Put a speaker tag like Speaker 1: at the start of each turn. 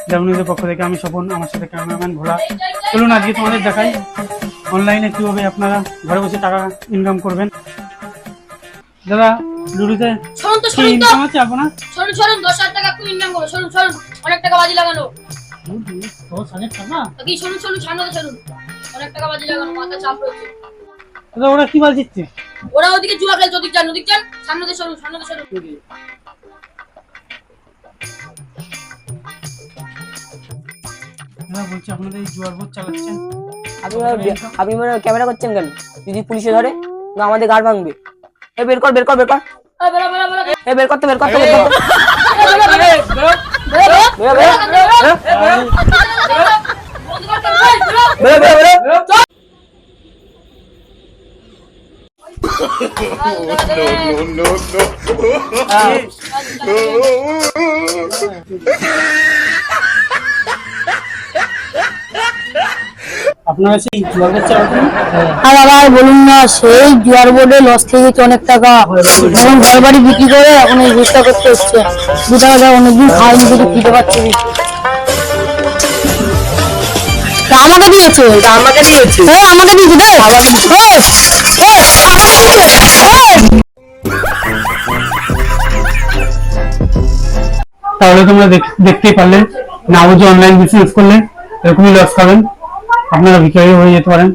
Speaker 1: দেবনীদের পক্ষ থেকে আমি স্বপন, আমার সাথে ক্যামেরাম্যান ভোলা। চলুন আজকে তোমাদের দেখাই অনলাইনে কীভাবে আপনারা ঘরে বসে টাকা ইনকাম করবেন। দাদা লুডুতে কি ইনকাম আছে আপনার?
Speaker 2: সরুন 10,000 টাকা করে ইনকাম করো। সরুন অনেক টাকা বাজি লাগানো।
Speaker 1: 10,000 টাকা?
Speaker 2: কি সরুন সামনে সরুন, অনেক টাকা বাজি লাগানো, মাথা চাপ রয়েছে।
Speaker 1: দাদা ওরা কি বাজিচ্ছে?
Speaker 2: ওরা ওদিকে জুয়া খেলছে, ওদিক যান সামনে সরুন।
Speaker 1: দাদা বলছি আপনাদের এই জুয়ার বোর্ড চালাচ্ছেন,
Speaker 3: আপনি মানে ক্যামেরা করছেন কেন? যদি পুলিশে ধরে না আমাদের গাড় ভাঙবে। এ বের কর এ বের করতে
Speaker 1: আপনারা সেই জুয়ার বোর্ড চালাচ্ছেন?
Speaker 4: আর আবার বলুন না, সেই জুয়ার বোর্ডে লস খেয়ে গেছে অনেক টাকা। এখন ঘর বাড়ি বিক্রি করে এখন এই চেষ্টা করতে হচ্ছে। 2 টাকা অনেকদিন খাইনি, কিন্তু খেতে পারছি। আমাকে দিয়েছে হ্যাঁ আমাকে দিয়েছে
Speaker 1: তাহলে তোমরা দেখতেই পারলে না বুঝে অনলাইন বিজনেস করলে এরকমই লস খাবেন, আপনারা ভিখারি হয়ে যেতে পারেন।